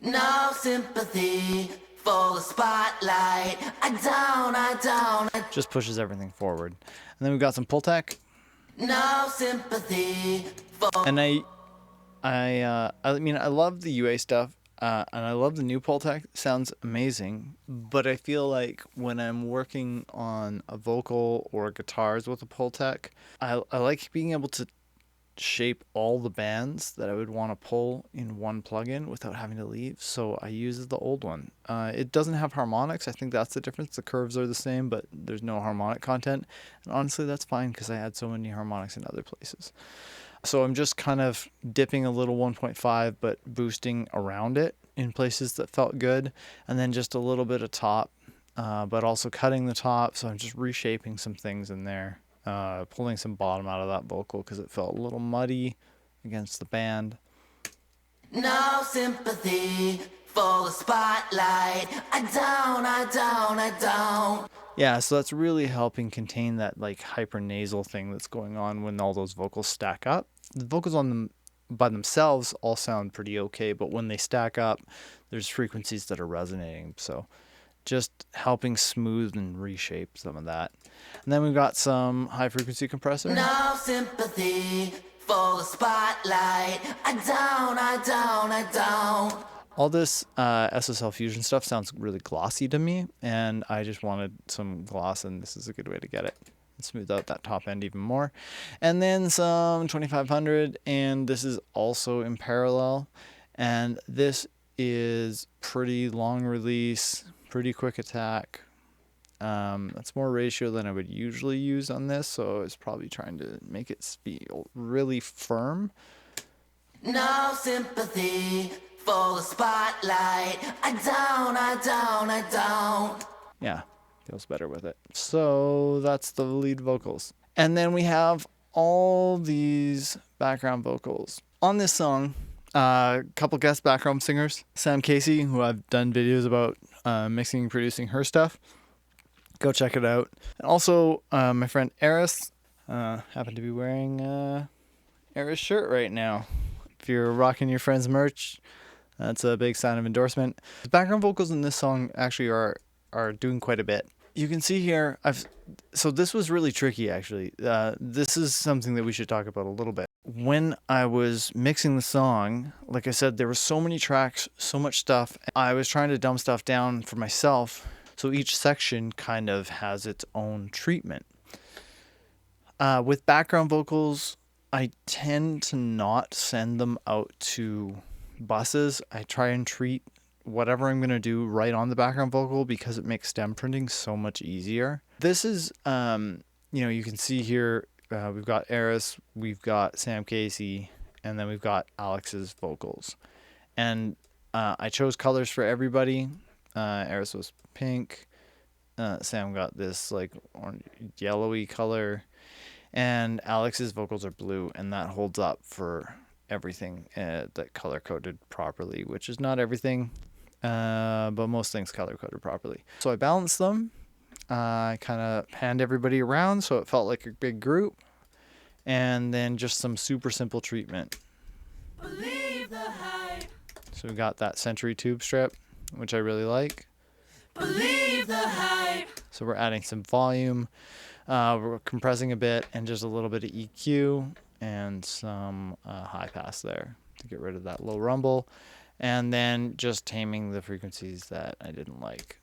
No sympathy for the spotlight. I don't. Just pushes everything forward. And then we've got some Pultec. No sympathy for. And I mean, I love the UA stuff, and I love the new Pultec. Sounds amazing. But I feel like when I'm working on a vocal or guitars with a Pultec, I like being able to shape all the bands that I would want to pull in one plugin without having to leave. So I use the old one. It doesn't have harmonics. I think that's the difference. The curves are the same, but there's no harmonic content. And honestly, that's fine because I had so many harmonics in other places. So I'm just kind of dipping a little 1.5, but boosting around it in places that felt good. And then just a little bit of top, but also cutting the top. So I'm just reshaping some things in there. Pulling some bottom out of that vocal because it felt a little muddy against the band. No sympathy for the spotlight. I don't. Yeah, so that's really helping contain that like hypernasal thing that's going on when all those vocals stack up. The vocals on them by themselves all sound pretty okay, but when they stack up, there's frequencies that are resonating. So just helping smooth and reshape some of that. And then we've got some high frequency compressor. No sympathy for the spotlight. I don't. All this SSL Fusion stuff sounds really glossy to me, and I just wanted some gloss, and this is a good way to get it. And smooth out that top end even more. And then some 2500, and this is also in parallel. And this is pretty long release, pretty quick attack. That's more ratio than I would usually use on this, so I was probably trying to make it feel really firm. No sympathy for the spotlight. I don't. Yeah, feels better with it. So that's the lead vocals. And then we have all these background vocals. On this song, a couple guest background singers. Sam Casey, who I've done videos about mixing and producing her stuff. Go check it out. And also, my friend Eris happened to be wearing Eris' shirt right now. If you're rocking your friend's merch, that's a big sign of endorsement. The background vocals in this song actually are doing quite a bit. You can see here, so this was really tricky actually. This is something that we should talk about a little bit. When I was mixing the song, like I said, there were so many tracks, so much stuff. I was trying to dumb stuff down for myself, so each section kind of has its own treatment. With background vocals, I tend to not send them out to buses. I try and treat whatever I'm going to do right on the background vocal because it makes stem printing so much easier. This is, you can see here, we've got Eris, we've got Sam Casey, and then we've got Alex's vocals. And I chose colors for everybody. Eris was pink. Sam got this like orange, yellowy color. And Alex's vocals are blue, and that holds up for everything that color coded properly, which is not everything, but most things color coded properly. So I balanced them. I kind of panned everybody around so it felt like a big group, and then just some super simple treatment. Believe the hype. So we got that Century tube strip, which I really like. Believe the hype. So we're adding some volume. We're compressing a bit and just a little bit of EQ and some high pass there to get rid of that low rumble. And then just taming the frequencies that I didn't like.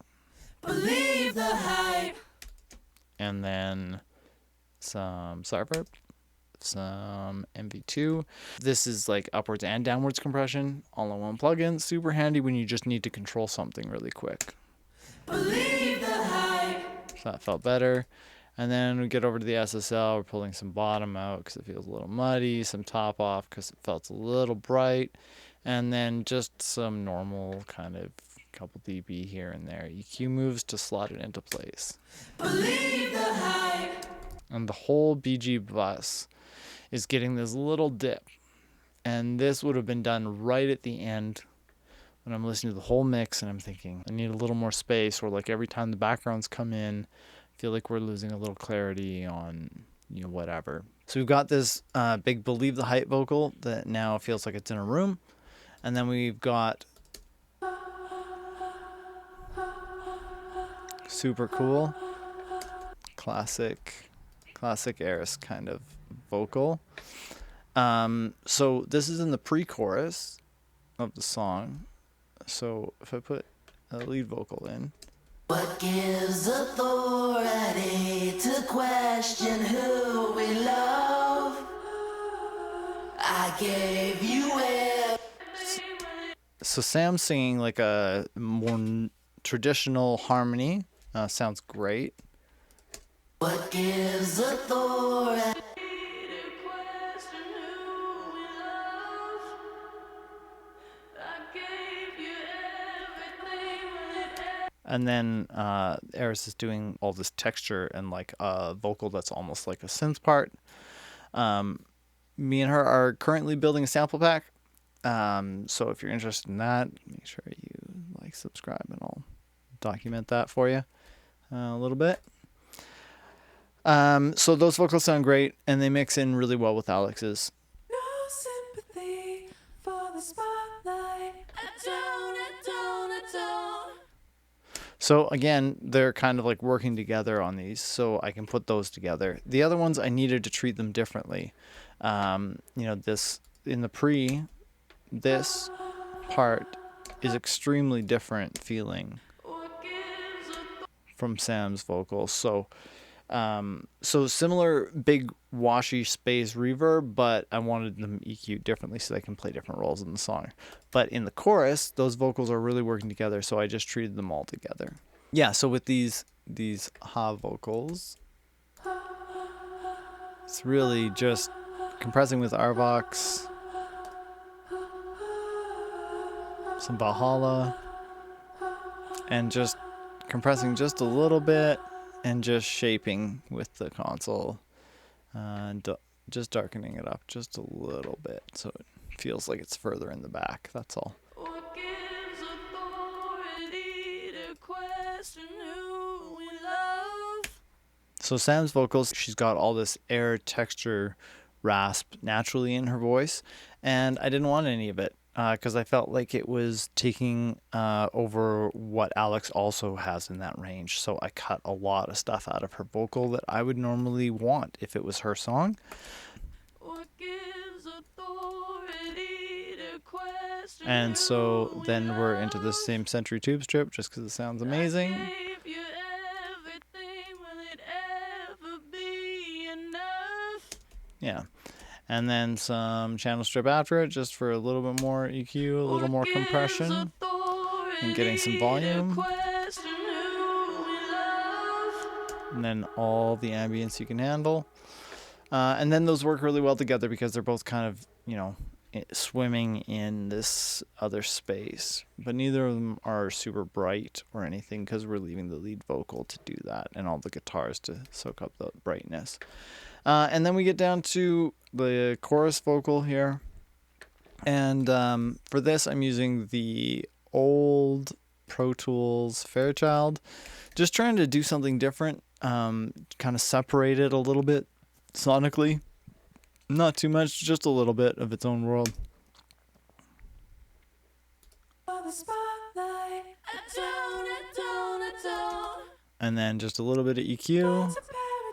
Believe the hype. And then some Sarverb, some MV2. This is like upwards and downwards compression all in one plugin. Super handy when you just need to control something really quick. Believe the hype. So that felt better. And then we get over to the SSL, we're pulling some bottom out because it feels a little muddy, some top off because it felt a little bright, and then just some normal kind of couple dB here and there. EQ moves to slot it into place. Believe the hype. And the whole BG bus is getting this little dip. And this would have been done right at the end when I'm listening to the whole mix and I'm thinking, I need a little more space, or like every time the backgrounds come in, feel like we're losing a little clarity on, whatever. So we've got this big Believe the Hype vocal that now feels like it's in a room. And then we've got super cool, classic Eris kind of vocal. So this is in the pre-chorus of the song. So if I put a lead vocal in. What gives authority to question who we love? I gave you it. So Sam's singing like a more traditional harmony. Sounds great. What gives authority? And then Eris is doing all this texture and like a vocal that's almost like a synth part. Me and her are currently building a sample pack. So if you're interested in that, make sure you like, subscribe, and I'll document that for you a little bit. So those vocals sound great, and they mix in really well with Alex's. No sympathy for the spotlight. I don't. So again, they're kind of like working together on these, so I can put those together. The other ones, I needed to treat them differently. This in the pre, this part is extremely different feeling from Sam's vocals. So similar big washy space reverb, but I wanted them EQ'd differently so they can play different roles in the song. But in the chorus, those vocals are really working together, so I just treated them all together. Yeah, so with these these ha vocals. It's really just compressing with Arvox, some Valhalla, and just compressing just a little bit and just shaping with the console, and just darkening it up just a little bit so it feels like it's further in the back. That's all. What gives authority to question who we love? So Sam's vocals, she's got all this air texture rasp naturally in her voice, and I didn't want any of it because I felt like it was taking over what Alex also has in that range. So I cut a lot of stuff out of her vocal that I would normally want if it was her song. What gives authority to question And so who we then we're into the love? same Century Tube strip just because it sounds amazing. Gave you everything, will it ever be enough? Yeah. And then some channel strip after it just for a little bit more EQ, a little more compression, and getting some volume. And then all the ambience you can handle. And then those work really well together because they're both kind of, swimming in this other space. But neither of them are super bright or anything because we're leaving the lead vocal to do that and all the guitars to soak up the brightness. And then we get down to the chorus vocal here. And for this, I'm using the old Pro Tools Fairchild. Just trying to do something different, kind of separate it a little bit sonically. Not too much, just a little bit of its own world. And then just a little bit of EQ,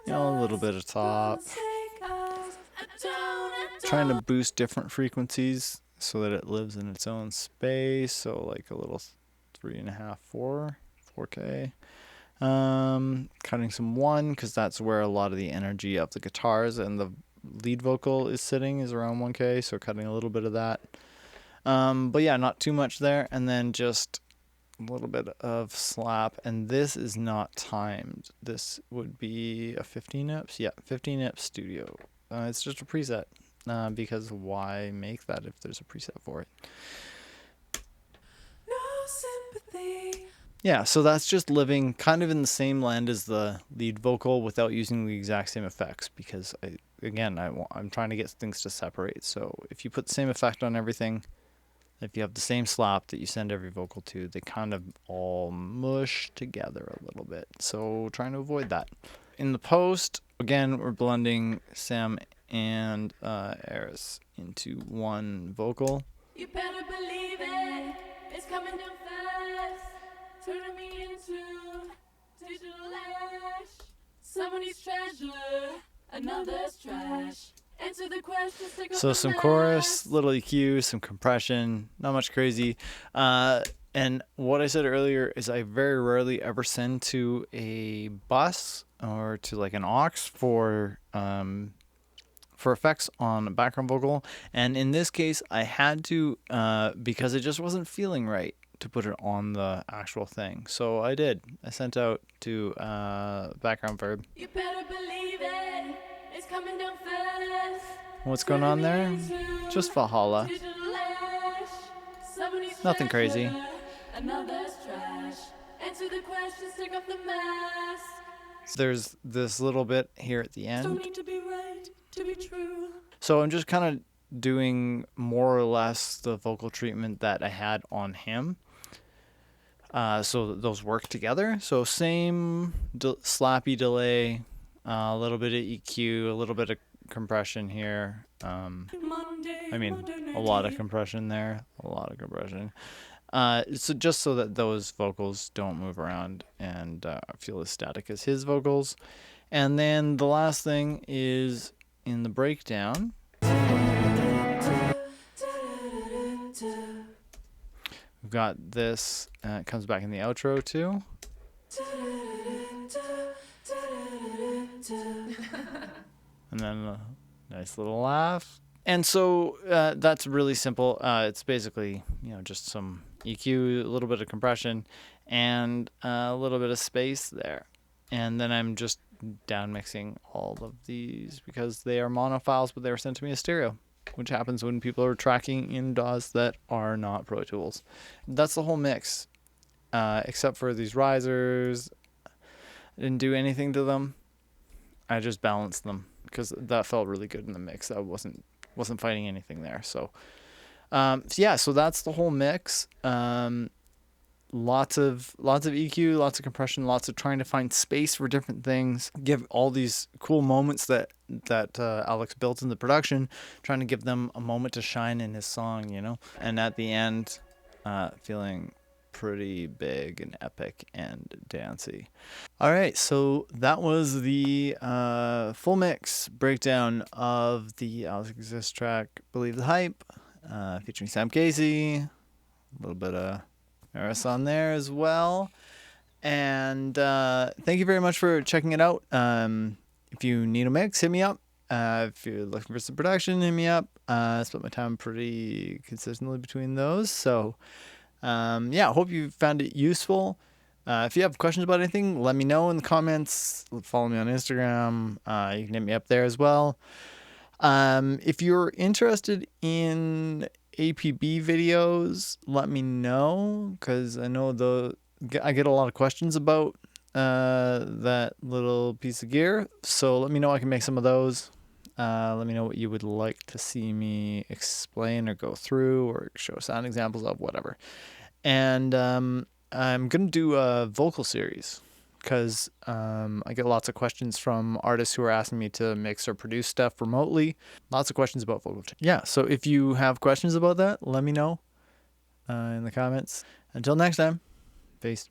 a little bit of top. Trying to boost different frequencies so that it lives in its own space. So like a little 3.5, 4K. Cutting some 1 because that's where a lot of the energy of the guitars and the lead vocal is sitting, is around 1K. So cutting a little bit of that. But yeah, not too much there. And then just a little bit of slap. And this is not timed. This would be a 15 ips. Yeah, 15 ips studio. It's just a preset. Because why make that if there's a preset for it? No sympathy. Yeah, so that's just living kind of in the same land as the lead vocal without using the exact same effects because, I'm trying to get things to separate. So if you put the same effect on everything, if you have the same slap that you send every vocal to, they kind of all mush together a little bit. So trying to avoid that. In the post, again, we're blending Sam and Eris into one vocal. You better believe it. It's coming down fast. Turning me into digital ash. Somebody's treasure, another's trash. Answer the question. So some chorus, little EQ, some compression, not much crazy. And what I said earlier is I very rarely ever send to a bus or to like an aux for effects on a background vocal. And in this case, I had to because it just wasn't feeling right to put it on the actual thing. So I did. I sent out to background verb. You better believe it. It's coming down fast. What's going on there? Just Valhalla. Nothing crazy. Another's trash. Answer the question, take off the mask. There's this little bit here at the end. Don't need to be right to be true. So I'm just kind of doing more or less the vocal treatment that I had on him. So those work together. So same slappy delay, a little bit of EQ, a little bit of compression here. A lot of compression there. A lot of compression. So just so that those vocals don't move around and feel as static as his vocals. And then the last thing is in the breakdown. We've got this. It comes back in the outro too. And then a nice little laugh. And so that's really simple. It's basically, just some EQ, a little bit of compression, and a little bit of space there. And then I'm just down mixing all of these because they are mono files, but they were sent to me as stereo, which happens when people are tracking in DAWs that are not Pro Tools. That's the whole mix, except for these risers. I didn't do anything to them. I just balanced them because that felt really good in the mix. I wasn't fighting anything there. So yeah, so that's the whole mix. Lots of EQ, lots of compression, lots of trying to find space for different things. Give all these cool moments that Alex built in the production, trying to give them a moment to shine in his song, you know. And at the end, feeling pretty big and epic and dancey. All right, so that was the full mix breakdown of the Alex Exist track "Believe the Hype," featuring Sam Casey. A little bit of Eris on there as well. And thank you very much for checking it out. If you need a mix, hit me up. If you're looking for some production, hit me up. I split my time pretty consistently between those. So yeah, hope you found it useful. If you have questions about anything, let me know in the comments. Follow me on Instagram. You can hit me up there as well. If you're interested in APB videos, let me know, because I know I get a lot of questions about that little piece of gear. So let me know. I can make some of those. Let me know what you would like to see me explain or go through or show sound examples of, whatever. And I'm going to do a vocal series because I get lots of questions from artists who are asking me to mix or produce stuff remotely. Lots of questions about vocal. Yeah, so if you have questions about that, let me know in the comments. Until next time, peace.